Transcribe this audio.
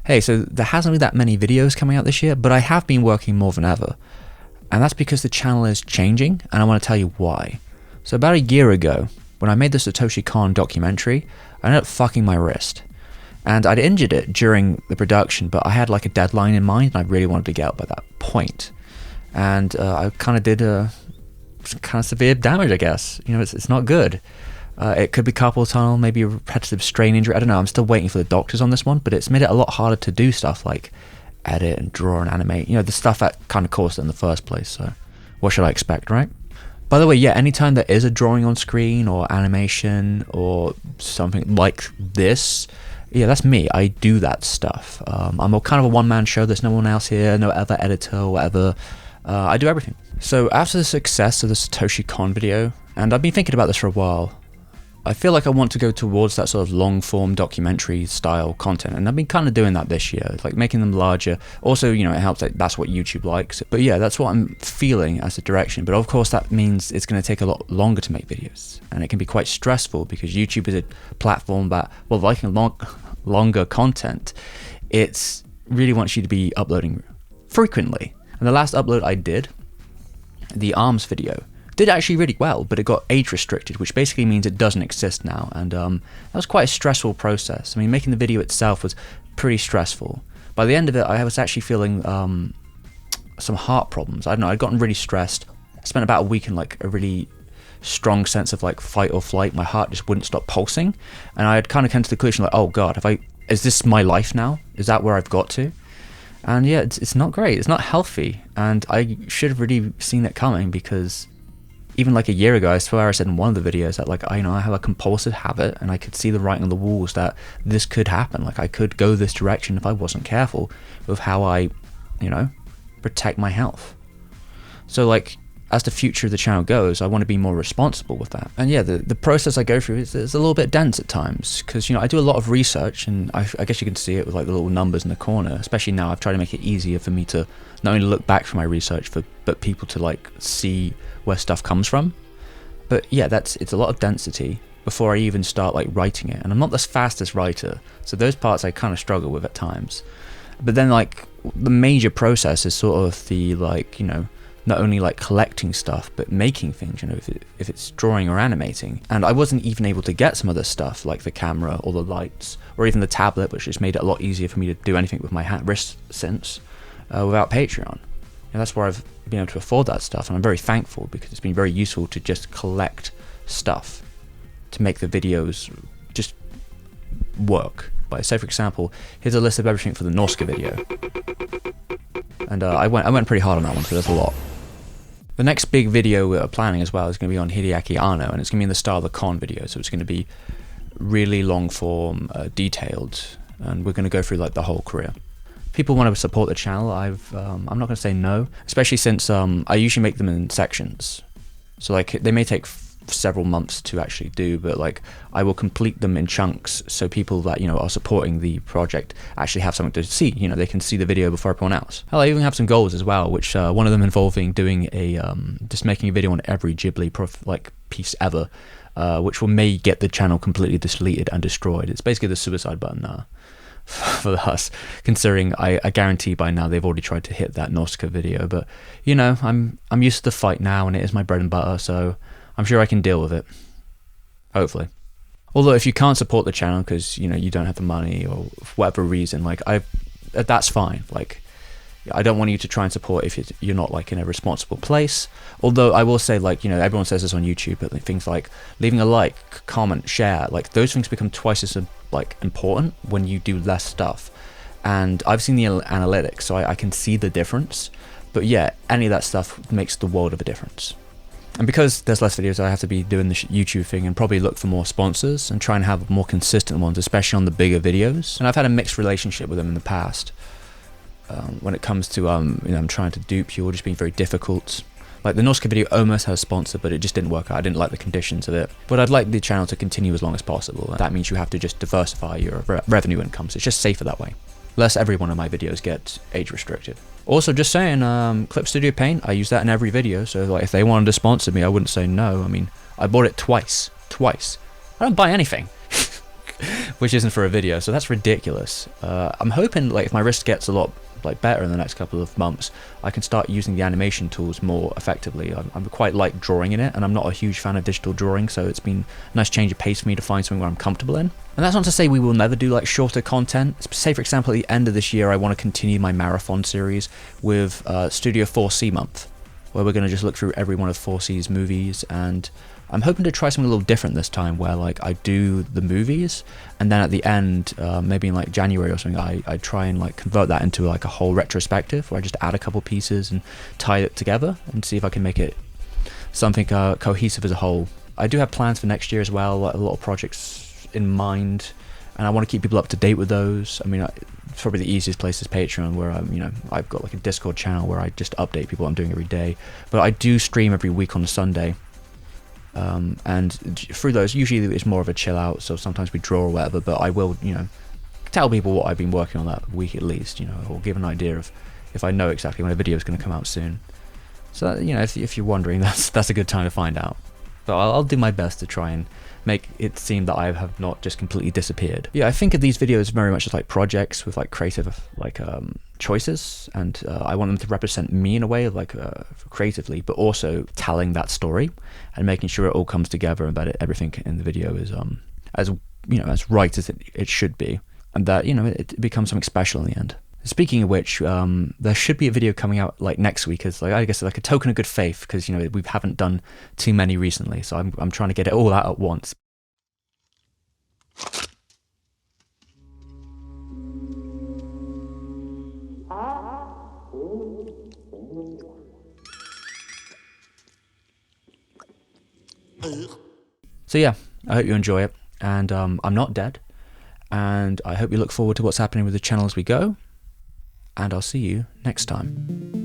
Hey, so there hasn't been that many videos coming out this year, but I have been working more than ever. And that's because the channel is changing, and I want to tell you why. So about a year ago, when I made the Satoshi Kon documentary, I ended up fucking my wrist. And I'd injured it during the production, but I had like a deadline in mind, and I really wanted to get out by that point. And I kind of did some kind of severe damage, I guess. You know, it's not good. It could be carpal tunnel, maybe a repetitive strain injury. I don't know. I'm still waiting for the doctors on this one, but it's made it a lot harder to do stuff like edit and draw and animate. You know, the stuff that kind of caused it in the first place. So what should I expect, right? By the way, yeah, anytime there is a drawing on screen or animation or something like this, yeah, that's me. I do that stuff. I'm a kind of a one-man show. There's no one else here, no other editor or whatever. I do everything. So after the success of the Satoshi Kon video, and I've been thinking about this for a while, I feel like I want to go towards that sort of long-form documentary style content, and I've been kind of doing that this year, like making them larger. Also, you know, it helps that that's what YouTube likes. But yeah, that's what I'm feeling as a direction. But of course, that means it's going to take a lot longer to make videos, and it can be quite stressful because YouTube is a platform that, well, liking longer content, it really wants you to be uploading frequently. And the last upload I did, the ARMS video, did actually really well, but it got age restricted, which basically means it doesn't exist now. And that was quite a stressful process. I mean, making the video itself was pretty stressful. By the end of it, I was actually feeling some heart problems. I don't know, I'd gotten really stressed. I spent about a week in like a really strong sense of like fight or flight. My heart just wouldn't stop pulsing. And I had kind of come to the conclusion like, oh God, is this my life now? Is that where I've got to? And yeah, it's not great. It's not healthy. And I should have really seen it coming, because even like a year ago, I swear I said in one of the videos that like, I have a compulsive habit, and I could see the writing on the walls that this could happen. Like I could go this direction if I wasn't careful with how I, protect my health. So like, as the future of the channel goes, I want to be more responsible with that. And yeah, the process I go through is a little bit dense at times, because I do a lot of research, and I guess you can see it with like the little numbers in the corner. Especially now, I've tried to make it easier for me to not only look back for my research, but people to like see where stuff comes from. But yeah, it's a lot of density before I even start like writing it, and I'm not the fastest writer, so those parts I kind of struggle with at times. But then like the major process is sort of the like not only like collecting stuff, but making things, if it's drawing or animating. And I wasn't even able to get some other stuff like the camera or the lights or even the tablet, which just made it a lot easier for me to do anything with my wrist since without Patreon. And that's where I've been able to afford that stuff, and I'm very thankful, because it's been very useful to just collect stuff to make the videos just work. But say for example, here's a list of everything for the Norska video, and I went pretty hard on that one, because there's a lot. The next big video we're planning as well is going to be on Hideaki Anno, and it's going to be in the style of the Kon video, so it's going to be really long form, detailed, and we're going to go through like the whole career. People want to support the channel. I'm not going to say no, especially since I usually make them in sections, so like they may take several months to actually do, but like I will complete them in chunks, so people that are supporting the project actually have something to see. They can see the video before everyone else. Hell, I even have some goals as well, which one of them involving doing a just making a video on every Ghibli piece ever, which may get the channel completely deleted and destroyed. It's basically the suicide button for us, considering I guarantee by now they've already tried to hit that Norska video. But I'm used to the fight now, and it is my bread and butter, so I'm sure I can deal with it, hopefully. Although if you can't support the channel because you don't have the money or for whatever reason, like that's fine. Like I don't want you to try and support if you're not like in a responsible place. Although I will say, like everyone says this on YouTube, but things like leaving a like, comment, share, like those things become twice as like important when you do less stuff. And I've seen the analytics, so I can see the difference. But yeah, any of that stuff makes the world of a difference. And because there's less videos, I have to be doing the YouTube thing and probably look for more sponsors and try and have more consistent ones, especially on the bigger videos. And I've had a mixed relationship with them in the past. When it comes to I'm trying to dupe you or just being very difficult. Like the Norska video almost had a sponsor, but it just didn't work out. I didn't like the conditions of it. But I'd like the channel to continue as long as possible. That means you have to just diversify your revenue incomes. It's just safer that way. Less every one of my videos gets age restricted. Also, just saying, Clip Studio Paint, I use that in every video, so like if they wanted to sponsor me, I wouldn't say no. I mean, I bought it twice. I don't buy anything. which isn't for a video, so that's ridiculous. I'm hoping like if my wrist gets a lot like better in the next couple of months, I can start using the animation tools more effectively. I'm quite like drawing in it, and I'm not a huge fan of digital drawing, so it's been a nice change of pace for me to find something where I'm comfortable in. And that's not to say we will never do like shorter content. Say for example at the end of this year I want to continue my marathon series with Studio 4C month, where we're going to just look through every one of 4C's movies, and I'm hoping to try something a little different this time, where like I do the movies, and then at the end, maybe in like January or something, I try and like convert that into like a whole retrospective, where I just add a couple pieces and tie it together and see if I can make it something cohesive as a whole. I do have plans for next year as well, like a lot of projects in mind, and I want to keep people up to date with those. I mean, probably the easiest place is Patreon, where I've got like a Discord channel where I just update people what I'm doing every day. But I do stream every week on a Sunday. And through those, usually it's more of a chill out, so sometimes we draw or whatever, but I will, tell people what I've been working on that week at least, or give an idea of if I know exactly when a video is going to come out soon. So, if you're wondering, that's a good time to find out. But I'll do my best to try and make it seem that I have not just completely disappeared. Yeah, I think of these videos very much as like projects with like creative choices, and I want them to represent me in a way, like creatively, but also telling that story and making sure it all comes together, and that everything in the video is as right as it should be, and that it becomes something special in the end. Speaking of which, there should be a video coming out like next week, as like I guess like a token of good faith, because we haven't done too many recently, so I'm trying to get it all out at once. So yeah, I hope you enjoy it, and I'm not dead, and I hope you look forward to what's happening with the channel as we go. And I'll see you next time.